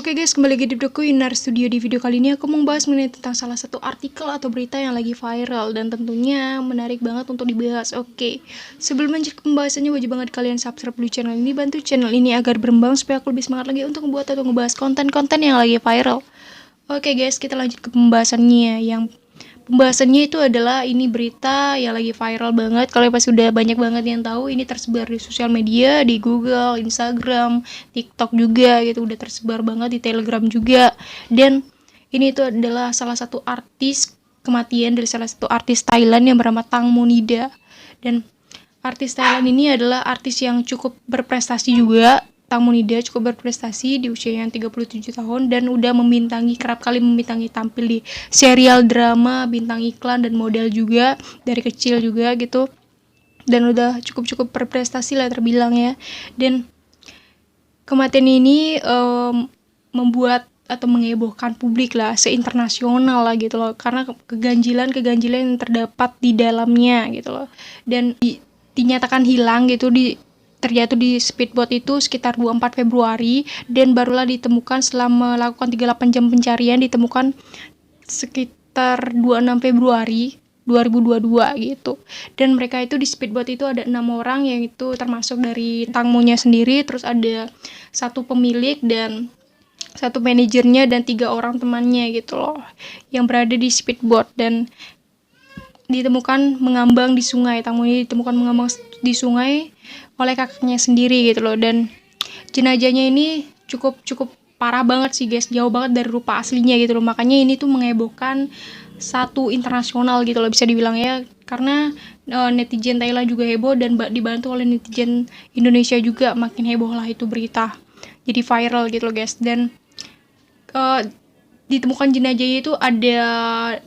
Oke guys, kembali lagi di videoku Inar Studio. Di video kali ini aku mau bahas mengenai tentang salah satu artikel atau berita yang lagi viral dan tentunya menarik banget untuk dibahas. Oke, sebelum lanjut ke pembahasannya wajib banget kalian subscribe dulu channel ini, bantu channel ini agar berkembang supaya aku lebih semangat lagi untuk membuat atau ngebahas konten-konten yang lagi viral. Oke guys, kita lanjut ke pembahasannya. Pembahasannya itu adalah ini berita yang lagi viral banget. Kalau pasti udah banyak banget yang tahu, ini tersebar di sosial media, di Google, Instagram, TikTok juga gitu, udah tersebar banget di Telegram juga. Dan ini itu adalah salah satu artis kematian dari salah satu artis Thailand yang bernama Tang Monida. Dan artis Thailand ini adalah artis yang cukup berprestasi juga. Tang Monida cukup berprestasi di usia yang 37 tahun dan udah kerap kali membintangi, tampil di serial drama, bintang iklan dan model juga dari kecil juga gitu. Dan udah cukup berprestasi lah terbilang ya. Dan kematian ini membuat atau mengebohkan publik lah, se-internasional lah gitu loh, karena keganjilan yang terdapat di dalamnya gitu loh. Dan dinyatakan hilang gitu, terjatuh di speedboat itu sekitar 24 Februari dan barulah ditemukan setelah melakukan 38 jam pencarian, ditemukan sekitar 26 Februari 2022 gitu. Dan mereka itu di speedboat itu ada 6 orang, yang itu termasuk dari Tangmonya sendiri, terus ada satu pemilik dan satu manajernya dan 3 orang temannya gitu loh yang berada di speedboat. Dan ditemukan mengambang di sungai. Tangmonya ditemukan mengambang di sungai oleh kakaknya sendiri gitu loh. Dan jenazahnya ini cukup parah banget sih guys, jauh banget dari rupa aslinya gitu loh. Makanya ini tuh mengebohkan satu internasional gitu loh, bisa dibilang ya, karena netizen Thailand juga heboh dan dibantu oleh netizen Indonesia juga, makin heboh lah itu berita, jadi viral gitu loh guys. Dan ditemukan jenazahnya itu ada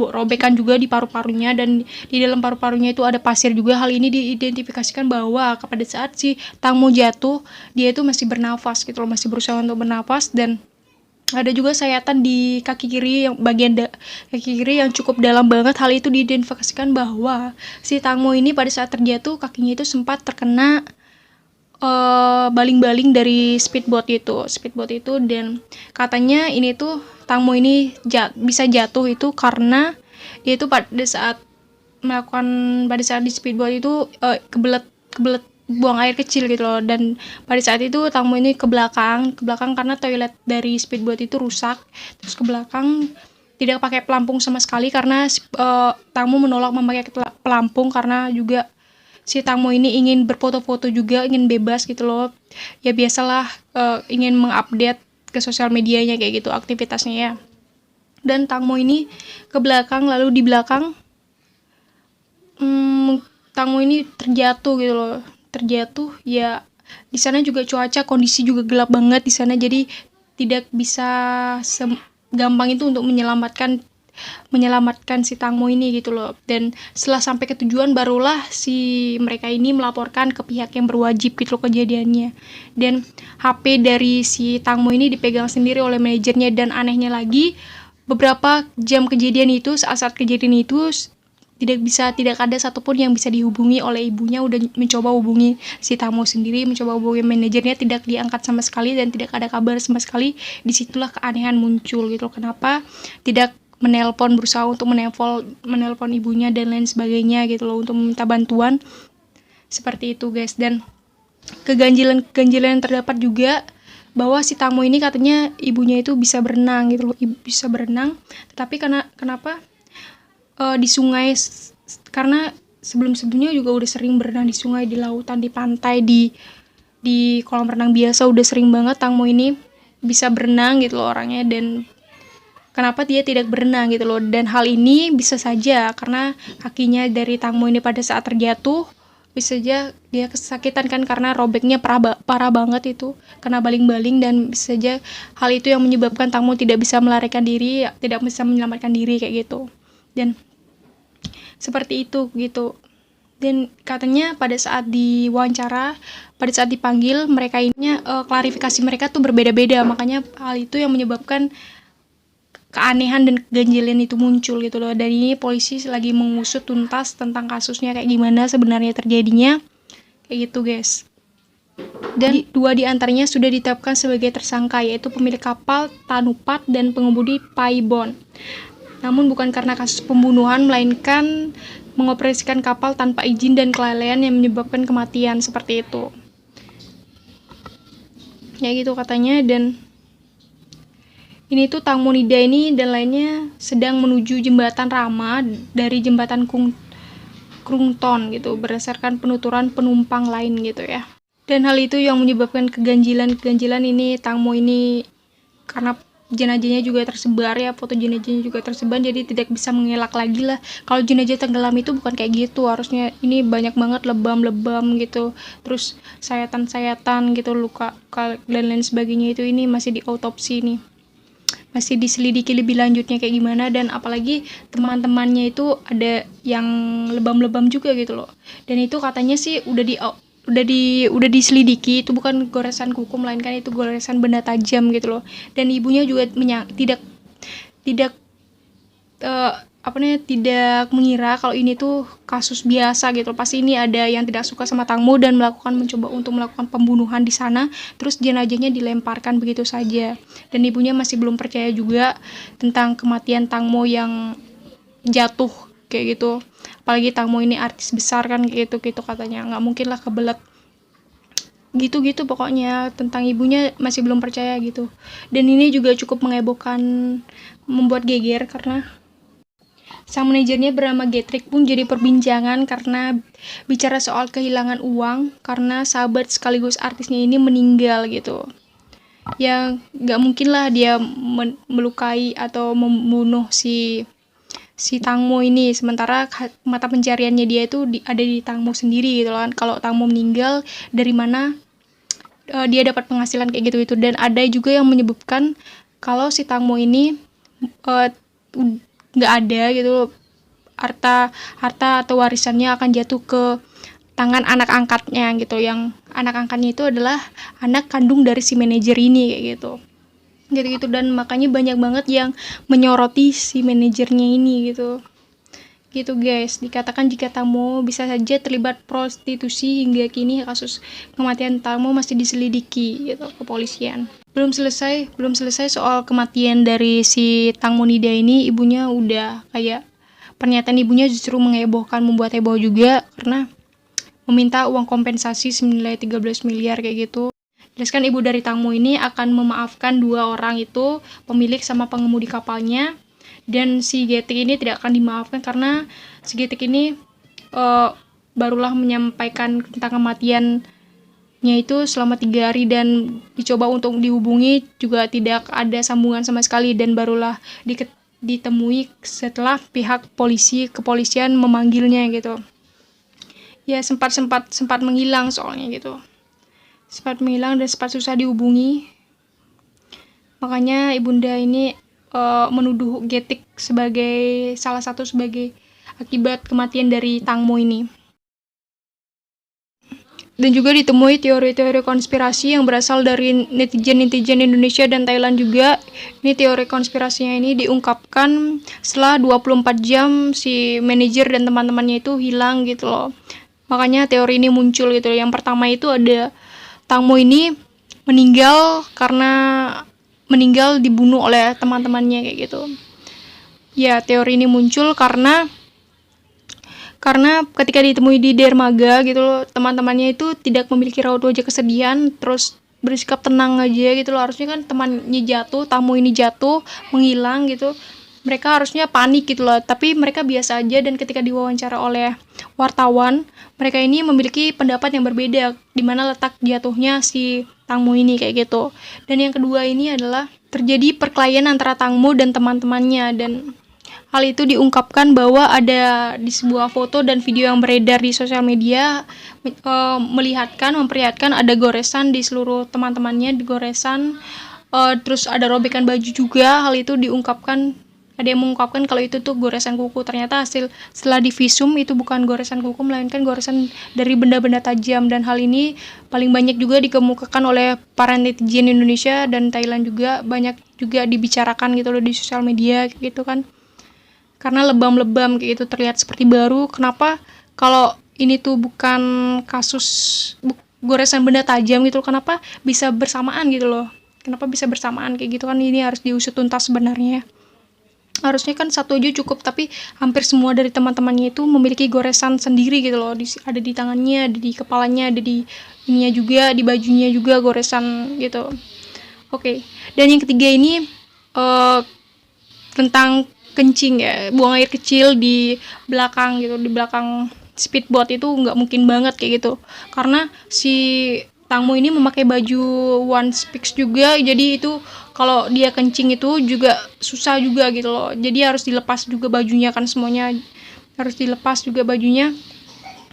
robekan juga di paru-parunya, dan di dalam paru-parunya itu ada pasir juga. Hal ini diidentifikasikan bahwa pada saat si Tangmo jatuh, dia itu masih bernafas gitu loh, masih berusaha untuk bernafas. Dan ada juga sayatan di kaki kiri, yang bagian kaki kiri yang cukup dalam banget. Hal itu diidentifikasikan bahwa si Tangmo ini pada saat terjatuh kakinya itu sempat terkena baling-baling dari speedboat itu. Dan katanya ini tuh Tangmo ini bisa jatuh itu karena dia itu pada saat di speedboat itu kebelet buang air kecil gitu loh. Dan pada saat itu Tangmo ini ke belakang karena toilet dari speedboat itu rusak, terus ke belakang tidak pakai pelampung sama sekali, karena Tangmo menolak memakai pelampung karena juga si Tangmo ini ingin berfoto-foto juga, ingin bebas gitu loh. Ya biasalah, ingin mengupdate ke sosial medianya kayak gitu aktivitasnya ya. Dan Tangmo ini ke belakang, lalu di belakang Tangmo ini terjatuh gitu loh. Terjatuh ya, di sana juga kondisi juga gelap banget di sana, jadi tidak bisa gampang itu untuk menyelamatkan si Tangmo ini gitu loh. Dan setelah sampai ke tujuan barulah si mereka ini melaporkan ke pihak yang berwajib gitu loh kejadiannya. Dan HP dari si Tangmo ini dipegang sendiri oleh manajernya. Dan anehnya lagi, beberapa jam kejadian itu, saat kejadian itu tidak ada satupun yang bisa dihubungi oleh ibunya. Udah mencoba hubungi si Tangmo sendiri, mencoba hubungi manajernya, tidak diangkat sama sekali dan tidak ada kabar sama sekali. Disitulah keanehan muncul gitu loh. Kenapa tidak berusaha untuk menelpon ibunya dan lain sebagainya gitu loh, untuk meminta bantuan seperti itu guys. Dan keganjilan yang terdapat juga bahwa si Tangmo ini katanya ibunya itu bisa berenang gitu loh, bisa berenang, tetapi kenapa di sungai, karena sebelumnya juga udah sering berenang di sungai, di lautan, di pantai, di kolam renang biasa, udah sering banget Tangmo ini bisa berenang gitu loh orangnya. Dan kenapa dia tidak berenang gitu loh. Dan hal ini bisa saja karena kakinya dari Tangmo ini pada saat terjatuh, bisa saja dia kesakitan kan, karena robeknya parah banget itu, kena baling-baling. Dan bisa saja hal itu yang menyebabkan Tangmo tidak bisa melarikan diri, tidak bisa menyelamatkan diri kayak gitu. Dan seperti itu gitu. Dan katanya pada saat diwawancara, pada saat dipanggil, mereka ini klarifikasi mereka tuh berbeda-beda. Makanya hal itu yang menyebabkan keanehan dan keganjilan itu muncul gitu loh. Dan ini polisi lagi mengusut tuntas tentang kasusnya kayak gimana sebenarnya terjadinya, kayak gitu guys. Dan dua di antaranya sudah ditetapkan sebagai tersangka, yaitu pemilik kapal Tanupat dan pengemudi Paibon. Namun bukan karena kasus pembunuhan, melainkan mengoperasikan kapal tanpa izin dan kelalaian yang menyebabkan kematian, seperti itu. Ya gitu katanya. Dan ini tuh Tangmonida ini dan lainnya sedang menuju jembatan Rama dari jembatan Krungton gitu, berdasarkan penuturan penumpang lain gitu ya. Dan hal itu yang menyebabkan keganjilan ini Tangmo ini, karena jenazahnya juga tersebar ya, foto jenazahnya juga tersebar, jadi tidak bisa mengelak lagi lah. Kalau jenazah tenggelam itu bukan kayak gitu, harusnya ini banyak banget lebam-lebam gitu, terus sayatan-sayatan gitu, luka dan lain sebagainya. Itu ini masih diautopsi nih, masih diselidiki lebih lanjutnya kayak gimana. Dan apalagi teman-temannya itu ada yang lebam-lebam juga gitu loh. Dan itu katanya sih udah diselidiki, itu bukan goresan kuku melainkan itu goresan benda tajam gitu loh. Dan ibunya juga tidak mengira kalau ini tuh kasus biasa gitu. Pasti ini ada yang tidak suka sama Tangmo dan mencoba untuk melakukan pembunuhan di sana, terus jenazahnya dilemparkan begitu saja. Dan ibunya masih belum percaya juga tentang kematian Tangmo yang jatuh kayak gitu. Apalagi Tangmo ini artis besar kan, gitu katanya, nggak mungkin lah kebelet gitu pokoknya. Tentang ibunya masih belum percaya gitu. Dan ini juga cukup mengebohkan, membuat geger, karena sang manajernya bernama Getrik pun jadi perbincangan karena bicara soal kehilangan uang karena sahabat sekaligus artisnya ini meninggal gitu. Ya nggak mungkin lah dia melukai atau membunuh si Tangmo ini, sementara mata pencariannya dia itu ada di Tangmo sendiri gitu kan. Kalau Tangmo meninggal, dari mana dia dapat penghasilan kayak gitu itu. Dan ada juga yang menyebutkan kalau si Tangmo ini nggak ada gitu, harta atau warisannya akan jatuh ke tangan anak angkatnya gitu, yang anak angkatnya itu adalah anak kandung dari si manajer ini kayak gitu. Dan makanya banyak banget yang menyoroti si manajernya ini gitu guys. Dikatakan jika Tangmo bisa saja terlibat prostitusi, hingga kini kasus kematian Tangmo masih diselidiki gitu kepolisian. Belum selesai soal kematian dari si Tangmonida ini, ibunya udah kayak, pernyataan ibunya justru mengebohkan, membuat heboh juga karena meminta uang kompensasi senilai 13 miliar kayak gitu. Jelaskan ibu dari Tangmo ini akan memaafkan dua orang itu, pemilik sama pengemudi kapalnya. Dan si Getik ini tidak akan dimaafkan karena si Getik ini barulah menyampaikan tentang kematiannya itu selama 3 hari, dan dicoba untuk dihubungi juga tidak ada sambungan sama sekali, dan barulah ditemui setelah pihak kepolisian memanggilnya gitu. Ya sempat menghilang soalnya gitu. Sempat menghilang dan sempat susah dihubungi. Makanya ibunda ini menuduh Getik sebagai akibat kematian dari Tangmo ini. Dan juga ditemui teori-teori konspirasi yang berasal dari netizen Indonesia dan Thailand juga. Ini teori konspirasinya ini diungkapkan setelah 24 jam si manajer dan teman-temannya itu hilang gitu loh. Makanya teori ini muncul gitu loh. Yang pertama itu ada Tangmo ini meninggal dibunuh oleh teman-temannya kayak gitu. Ya, teori ini muncul karena ketika ditemui di dermaga gitu loh, teman-temannya itu tidak memiliki raut wajah kesedihan, terus bersikap tenang aja gitu loh. Harusnya kan temannya jatuh, Tangmo ini jatuh, menghilang gitu, mereka harusnya panik gitu loh, tapi mereka biasa aja. Dan ketika diwawancara oleh wartawan, mereka ini memiliki pendapat yang berbeda di mana letak jatuhnya si Tangmo ini kayak gitu. Dan yang kedua ini adalah terjadi perkelahian antara Tangmo dan teman-temannya, dan hal itu diungkapkan bahwa ada di sebuah foto dan video yang beredar di sosial media memperlihatkan ada goresan di seluruh teman-temannya, terus ada robekan baju juga. Hal itu ada yang mengungkapkan kalau itu tuh goresan kuku. Ternyata setelah divisum itu bukan goresan kuku, melainkan goresan dari benda-benda tajam. Dan hal ini paling banyak juga dikemukakan oleh para netizen Indonesia dan Thailand juga, banyak juga dibicarakan gitu loh di sosial media gitu kan. Karena lebam-lebam kayak itu terlihat seperti baru. Kenapa kalau ini tuh bukan goresan benda tajam gitu loh. Kenapa bisa bersamaan gitu loh, kenapa bisa bersamaan kayak gitu kan, ini harus diusut tuntas sebenarnya. Harusnya kan satu aja cukup, tapi hampir semua dari teman-temannya itu memiliki goresan sendiri gitu loh. Ada di tangannya, ada di kepalanya, ada di ininya juga, di bajunya juga goresan gitu. Oke. Dan yang ketiga ini tentang kencing ya, buang air kecil di belakang gitu, di belakang speedboat itu nggak mungkin banget kayak gitu, karena si Tangmo ini memakai baju one piece juga, jadi itu kalau dia kencing itu juga susah juga gitu loh, jadi harus dilepas juga bajunya kan, semuanya harus dilepas juga bajunya,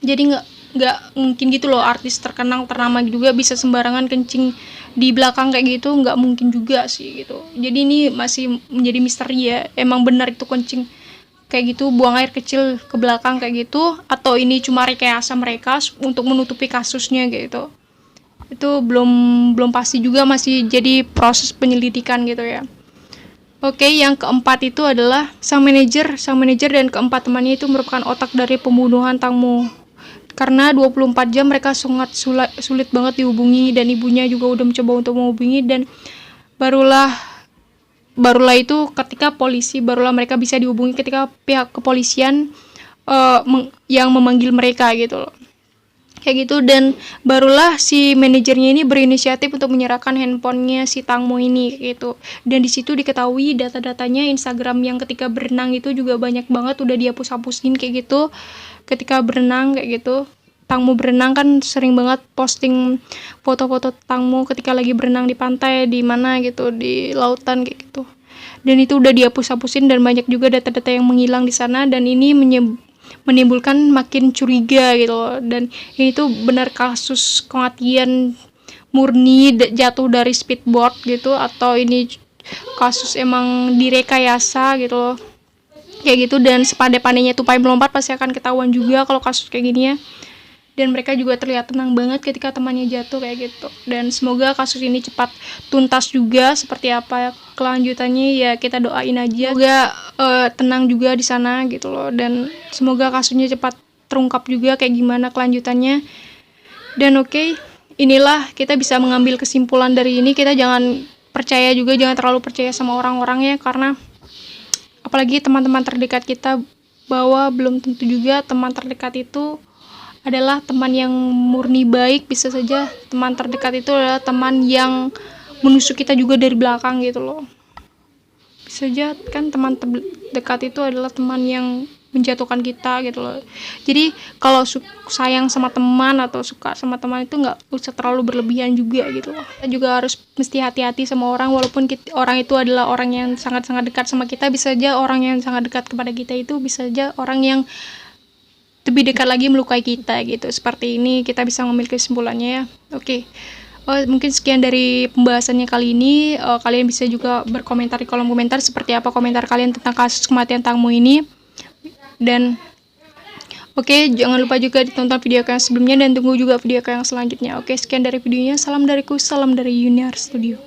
jadi nggak mungkin gitu loh artis terkenal ternama juga bisa sembarangan kencing di belakang kayak gitu, nggak mungkin juga sih gitu. Jadi ini masih menjadi misteri ya, emang benar itu kencing kayak gitu, buang air kecil ke belakang kayak gitu, atau ini cuma rekayasa mereka untuk menutupi kasusnya gitu. Itu belum pasti juga, masih jadi proses penyelidikan gitu ya. Oke, yang keempat itu adalah sang manajer dan keempat temannya itu merupakan otak dari pembunuhan Tangmo. Karena 24 jam mereka sangat sulit banget dihubungi, dan ibunya juga udah mencoba untuk menghubungi, dan barulah itu ketika barulah mereka bisa dihubungi ketika pihak kepolisian yang memanggil mereka gitu loh. Kayak gitu, dan barulah si manajernya ini berinisiatif untuk menyerahkan handphonenya si Tangmo ini gitu. Dan di situ diketahui data-datanya Instagram yang ketika berenang itu juga banyak banget udah dihapus-hapusin kayak gitu. Ketika berenang kayak gitu, Tangmo berenang kan sering banget posting foto-foto Tangmo ketika lagi berenang di pantai, di mana gitu, di lautan kayak gitu. Dan itu udah dihapus-hapusin, dan banyak juga data-data yang menghilang di sana, dan ini menimbulkan makin curiga gitu loh. Dan ini tuh benar kasus kematian murni jatuh dari speedboat gitu, atau ini kasus emang direkayasa gitu loh kayak gitu. Dan sepandai-pandainya tupai melompat pasti akan ketahuan juga kalau kasus kayak gini ya. Dan mereka juga terlihat tenang banget ketika temannya jatuh kayak gitu. Dan semoga kasus ini cepat tuntas juga, seperti apa kelanjutannya ya kita doain aja. Semoga tenang juga di sana gitu loh, dan semoga kasusnya cepat terungkap juga kayak gimana kelanjutannya. Dan oke, inilah kita bisa mengambil kesimpulan dari ini, kita jangan terlalu percaya sama orang-orang ya, karena apalagi teman-teman terdekat kita, bahwa belum tentu juga teman terdekat itu adalah teman yang murni baik. Bisa saja teman terdekat itu adalah teman yang menusuk kita juga dari belakang gitu loh. Bisa saja kan teman terdekat itu adalah teman yang menjatuhkan kita gitu loh. Jadi kalau sayang sama teman atau suka sama teman itu nggak usah terlalu berlebihan juga gitu loh. Kita juga harus mesti hati-hati sama orang, walaupun orang itu adalah orang yang sangat-sangat dekat sama kita. Bisa saja orang yang sangat dekat kepada kita itu bisa saja orang yang lebih dekat lagi melukai kita gitu. Seperti ini kita bisa mengambil kesimpulannya ya. Oke. Mungkin sekian dari pembahasannya kali ini. Kalian bisa juga berkomentar di kolom komentar seperti apa komentar kalian tentang kasus kematian Tangmo ini. Dan oke, jangan lupa juga ditonton video yang sebelumnya, dan tunggu juga video yang selanjutnya. Oke, sekian dari videonya. Salam dariku, salam dari Yuniar Studio.